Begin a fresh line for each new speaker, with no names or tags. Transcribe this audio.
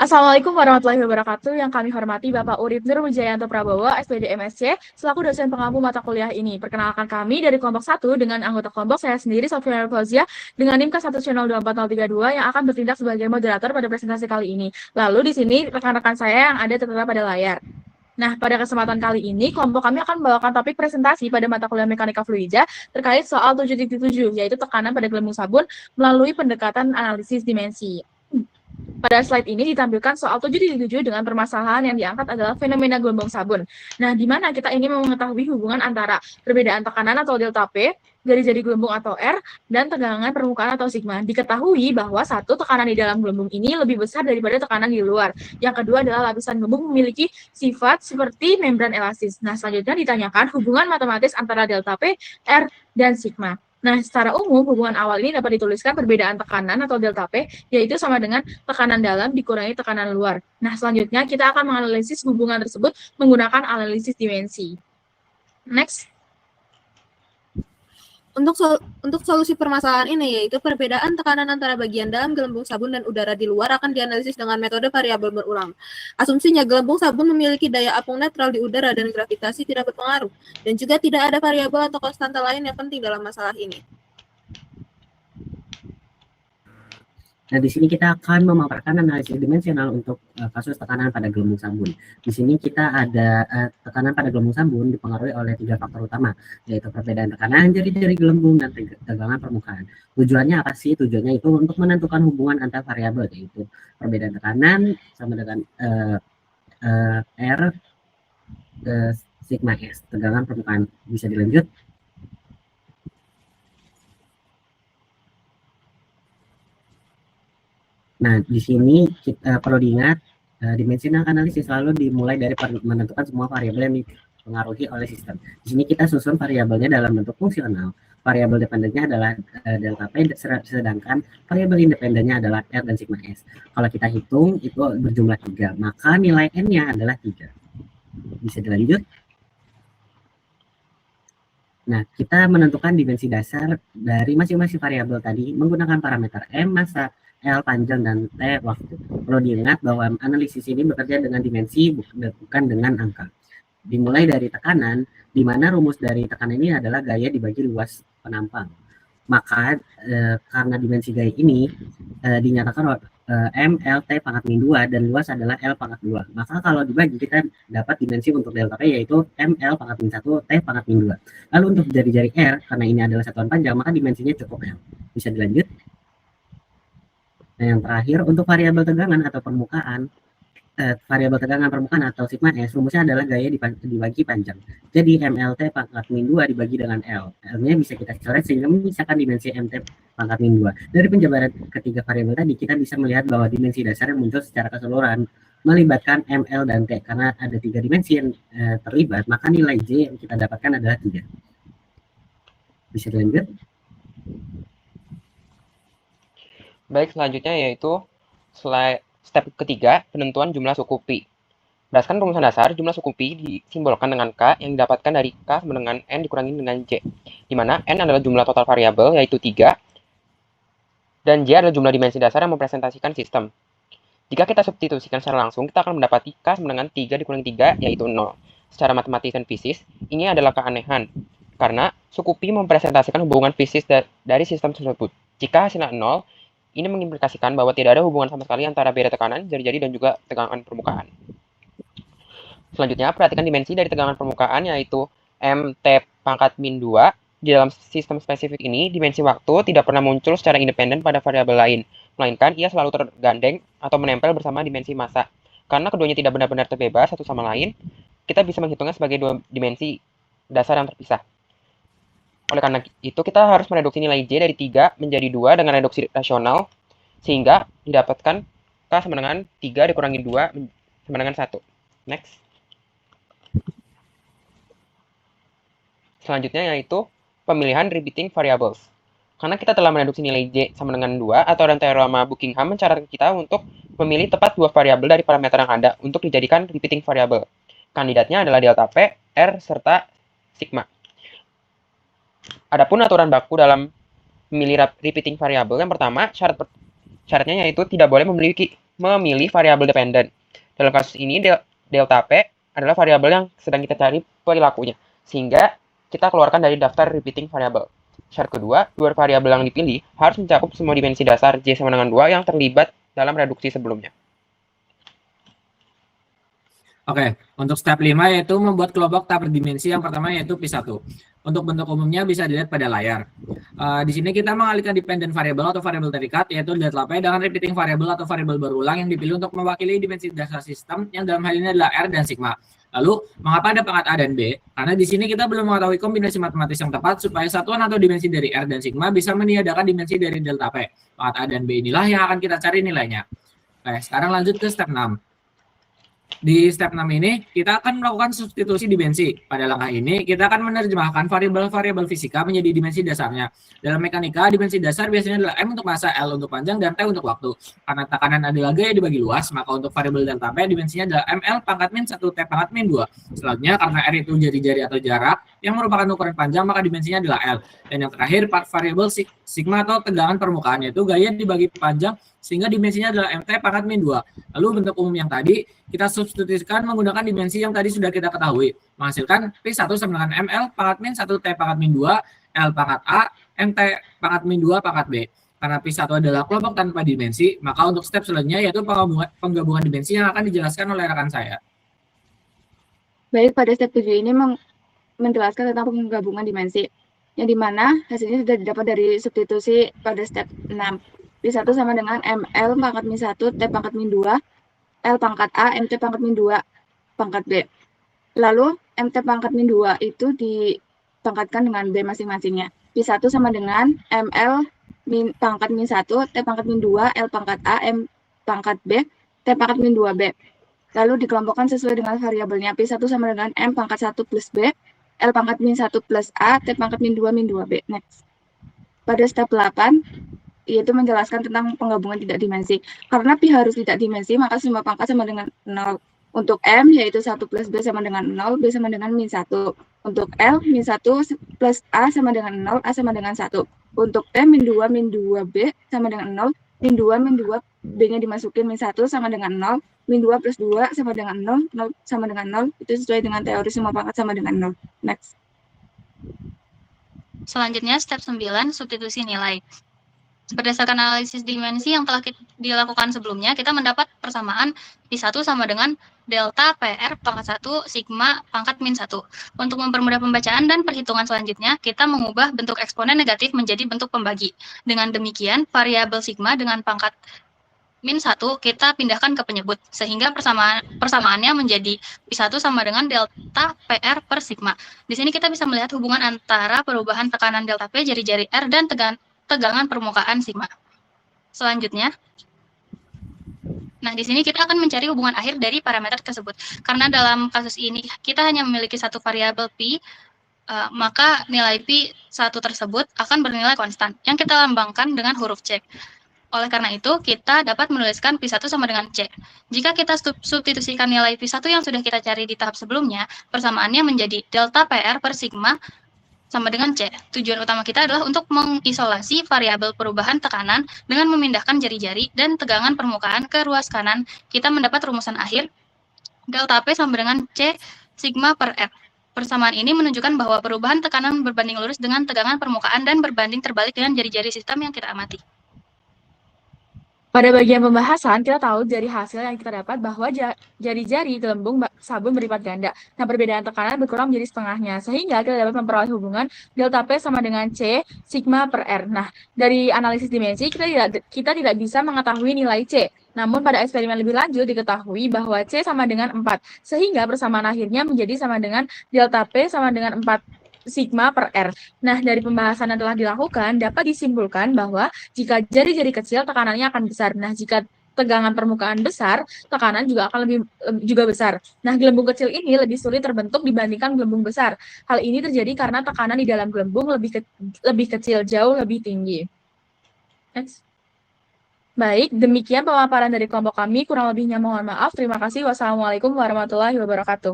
Assalamualaikum warahmatullahi wabarakatuh. Yang kami hormati Bapak Urip Nur Wijayanto Prabowo, SPD MSc, selaku dosen pengampu mata kuliah ini. Perkenalkan kami dari kelompok 1 dengan anggota kelompok saya sendiri, Sofia Fauzia, dengan NIM K1C024032 yang akan bertindak sebagai moderator pada presentasi kali ini. Lalu di sini rekan-rekan saya yang ada tertera pada layar. Nah, pada kesempatan kali ini, kelompok kami akan membawakan topik presentasi pada mata kuliah mekanika fluida terkait soal 7.7, yaitu tekanan pada gelembung sabun melalui pendekatan analisis dimensi. Pada slide ini ditampilkan soal 7.7 dengan permasalahan yang diangkat adalah fenomena gelembung sabun. Nah, di mana kita ingin mengetahui hubungan antara perbedaan tekanan atau delta P, jari-jari gelembung atau R, dan tegangan permukaan atau sigma. Diketahui bahwa satu, tekanan di dalam gelembung ini lebih besar daripada tekanan di luar. Yang kedua adalah lapisan gelembung memiliki sifat seperti membran elastis. Nah, selanjutnya ditanyakan hubungan matematis antara delta P, R, dan sigma. Nah, secara umum, hubungan awal ini dapat dituliskan perbedaan tekanan atau delta P, yaitu sama dengan tekanan dalam dikurangi tekanan luar. Nah, selanjutnya kita akan menganalisis hubungan tersebut menggunakan analisis dimensi. Next.
Untuk solusi permasalahan ini, yaitu perbedaan tekanan antara bagian dalam gelembung sabun dan udara di luar akan dianalisis dengan metode variabel berulang. Asumsinya gelembung sabun memiliki daya apung netral di udara dan gravitasi tidak berpengaruh, dan juga tidak ada variabel atau konstanta lain yang penting dalam masalah ini.
Nah, di sini kita akan memaparkan analisis dimensional untuk kasus tekanan pada gelembung sabun. Di sini kita ada tekanan pada gelembung sabun dipengaruhi oleh 3 faktor utama, yaitu perbedaan tekanan jari-jari gelembung dan tegangan permukaan. Tujuannya apa sih? Tujuannya itu untuk menentukan hubungan antar variabel, yaitu perbedaan tekanan sama dengan R sigma S, tegangan permukaan. Bisa dilanjut? Nah, di sini kita perlu diingat, dimensional analisis selalu dimulai dari menentukan semua variabel yang dipengaruhi oleh sistem. Di sini kita susun variabelnya dalam bentuk fungsional. Variabel dependennya adalah delta P, sedangkan variabel independennya adalah R dan sigma S. Kalau kita hitung, itu berjumlah 3, maka nilai N-nya adalah 3. Bisa dilanjut? Nah, kita menentukan dimensi dasar dari masing-masing variabel tadi menggunakan parameter M, massa, L panjang, dan T waktu. Perlu diingat bahwa analisis ini bekerja dengan dimensi bukan dengan angka. Dimulai dari tekanan, di mana rumus dari tekanan ini adalah gaya dibagi luas penampang. Maka karena dimensi gaya ini dinyatakan M, L, T pangkat min 2 dan luas adalah L pangkat 2. Maka kalau dibagi kita dapat dimensi untuk delta P yaitu M, L pangkat min 1, T pangkat min 2. Lalu untuk jari-jari R, karena ini adalah satuan panjang, maka dimensinya cukup L. Bisa dilanjut? Nah, yang terakhir, untuk variabel tegangan atau permukaan, variabel tegangan permukaan atau sigma S, rumusnya adalah gaya dibagi panjang. Jadi MLT pangkat min 2 dibagi dengan L. L-nya bisa kita coret sehingga menyisakan dimensi MT pangkat min 2. Dari penjabaran ketiga variabel tadi, kita bisa melihat bahwa dimensi dasar yang muncul secara keseluruhan melibatkan ML dan T. Karena ada 3 dimensi yang terlibat, maka nilai J yang kita dapatkan adalah 3. Bisa dilanjut?
Baik, selanjutnya yaitu step ketiga, penentuan jumlah suku pi. Berdasarkan rumusan dasar, jumlah suku pi disimbolkan dengan K yang didapatkan dari K sama dengan N dikurangi dengan J, di mana N adalah jumlah total variabel, yaitu 3, dan J adalah jumlah dimensi dasar yang mempresentasikan sistem. Jika kita substitusikan secara langsung, kita akan mendapati K sama dengan 3 dikurangi 3, yaitu 0. Secara matematis dan fisis, ini adalah keanehan, karena suku pi mempresentasikan hubungan fisis dari sistem tersebut. Jika hasilnya 0, ini mengimplikasikan bahwa tidak ada hubungan sama sekali antara beda tekanan, jari-jari, dan juga tegangan permukaan. Selanjutnya, perhatikan dimensi dari tegangan permukaan, yaitu MT pangkat min 2. Di dalam sistem spesifik ini, dimensi waktu tidak pernah muncul secara independen pada variabel lain, melainkan ia selalu tergandeng atau menempel bersama dimensi massa. Karena keduanya tidak benar-benar terbebas satu sama lain, kita bisa menghitungnya sebagai 2 dimensi dasar yang terpisah. Oleh karena itu, kita harus mereduksi nilai J dari 3 menjadi 2 dengan reduksi rasional, sehingga didapatkan K sama dengan 3 dikurangi 2 sama dengan 1. Next. Selanjutnya yaitu pemilihan repeating variables. Karena kita telah mereduksi nilai J sama dengan 2, atau dan teorema Buckingham mencaratkan kita untuk memilih tepat 2 variabel dari parameter yang ada untuk dijadikan repeating variable. Kandidatnya adalah delta P, R, serta sigma. Adapun aturan baku dalam memilih repeating variable, yang pertama, syarat Syaratnya yaitu tidak boleh memilih variabel dependen. Dalam kasus ini, delta P adalah variabel yang sedang kita cari perilakunya, sehingga kita keluarkan dari daftar repeating variable. Syarat kedua, dua variabel yang dipilih harus mencakup semua dimensi dasar J sama dengan 2 yang terlibat dalam reduksi sebelumnya.
Oke, untuk step 5 yaitu membuat kelompok tak berdimensi. Yang pertama yaitu P1. Untuk bentuk umumnya bisa dilihat pada layar. Di sini kita mengalihkan dependent variable atau variabel terikat, yaitu delta P dengan repeating variable atau variabel berulang yang dipilih untuk mewakili dimensi dasar sistem, yang dalam hal ini adalah R dan sigma. Lalu, mengapa ada pangkat A dan B? Karena di sini kita belum mengetahui kombinasi matematis yang tepat supaya satuan atau dimensi dari R dan sigma bisa meniadakan dimensi dari delta P. Pangkat A dan B inilah yang akan kita cari nilainya. Oke, sekarang lanjut ke step 6. Di step 6 ini, kita akan melakukan substitusi dimensi. Pada langkah ini, kita akan menerjemahkan variabel-variabel fisika menjadi dimensi dasarnya. Dalam mekanika, dimensi dasar biasanya adalah M untuk massa, L untuk panjang, dan T untuk waktu. Karena tekanan adalah gaya dibagi luas, maka untuk variabel delta P, dimensinya adalah ML pangkat min 1, T pangkat min 2. Selanjutnya, karena R itu jari-jari atau jarak, yang merupakan ukuran panjang, maka dimensinya adalah L. Dan yang terakhir, variabel sigma atau tegangan permukaan, yaitu gaya dibagi panjang, sehingga dimensinya adalah MT pangkat min 2. Lalu bentuk umum yang tadi kita substitusikan menggunakan dimensi yang tadi sudah kita ketahui, menghasilkan P1 sama dengan ML pangkat min 1 T pangkat min 2, L pangkat A, MT pangkat min 2 pangkat B. Karena P1 adalah kelompok tanpa dimensi, maka untuk step selanjutnya yaitu penggabungan dimensi yang akan dijelaskan oleh rekan saya.
Baik, pada step 7 ini menjelaskan tentang penggabungan dimensi, yang dimana hasilnya sudah didapat dari substitusi pada step 6. P1 sama dengan ML pangkat min 1, T pangkat min 2, L pangkat A, MT pangkat min 2, pangkat B. Lalu, MT pangkat min 2 itu dipangkatkan dengan B masing-masingnya. P1 sama dengan ML pangkat min 1, T pangkat min 2, L pangkat A, M pangkat B, T pangkat min 2B. Lalu dikelompokkan sesuai dengan variabelnya. P1 sama dengan M pangkat 1 plus B, L pangkat min 1 plus A, T pangkat min 2B. Next. Pada step 8, yaitu menjelaskan tentang penggabungan tidak dimensi. Karena Pi harus tidak dimensi, maka semua pangkat sama dengan 0. Untuk M, yaitu 1 plus B sama dengan 0, B sama dengan min 1. Untuk L, min 1 plus A sama dengan 0, A sama dengan 1. Untuk T, min 2B sama dengan 0, min 2, B-nya dimasukin min 1 sama dengan 0, min 2 plus 2 sama dengan 0, 0 sama dengan 0, itu sesuai dengan teori semua pangkat sama dengan 0. Next.
Selanjutnya, step 9, substitusi nilai. Berdasarkan analisis dimensi yang telah dilakukan sebelumnya, kita mendapat persamaan P1 sama dengan delta PR pangkat 1 sigma pangkat min 1. Untuk mempermudah pembacaan dan perhitungan selanjutnya, kita mengubah bentuk eksponen negatif menjadi bentuk pembagi. Dengan demikian, variabel sigma dengan pangkat min 1 kita pindahkan ke penyebut, sehingga persamaannya menjadi P1 sama dengan delta PR per sigma. Di sini kita bisa melihat hubungan antara perubahan tekanan delta P jari-jari R dan tegangan permukaan sigma. Selanjutnya, nah di sini kita akan mencari hubungan akhir dari parameter tersebut. Karena dalam kasus ini kita hanya memiliki satu variabel Pi, maka nilai Pi1 tersebut akan bernilai konstan yang kita lambangkan dengan huruf C. Oleh karena itu, kita dapat menuliskan Pi1 sama dengan C. Jika kita substitusikan nilai Pi1 yang sudah kita cari di tahap sebelumnya, persamaannya menjadi delta PR per sigma sama dengan C. Tujuan utama kita adalah untuk mengisolasi variabel perubahan tekanan dengan memindahkan jari-jari dan tegangan permukaan ke ruas kanan. Kita mendapat rumusan akhir delta P sama dengan C sigma per R. Persamaan ini menunjukkan bahwa perubahan tekanan berbanding lurus dengan tegangan permukaan dan berbanding terbalik dengan jari-jari sistem yang kita amati.
Pada bagian pembahasan, kita tahu dari hasil yang kita dapat bahwa jari-jari gelembung sabun berlipat ganda. Nah, perbedaan tekanan berkurang menjadi setengahnya, sehingga kita dapat memperoleh hubungan delta P sama dengan C sigma per R. Nah, dari analisis dimensi, kita tidak bisa mengetahui nilai C. Namun, pada eksperimen lebih lanjut diketahui bahwa C sama dengan 4, sehingga persamaan akhirnya menjadi sama dengan delta P sama dengan 4 sigma per R. Nah, dari pembahasan yang telah dilakukan, dapat disimpulkan bahwa jika jari-jari kecil, tekanannya akan besar. Nah, jika tegangan permukaan besar, tekanan juga akan juga besar. Nah, gelembung kecil ini lebih sulit terbentuk dibandingkan gelembung besar. Hal ini terjadi karena tekanan di dalam gelembung lebih kecil, jauh lebih tinggi. Next. Baik, demikian pemaparan dari kelompok kami. Kurang lebihnya mohon maaf. Terima kasih. Wassalamualaikum warahmatullahi wabarakatuh.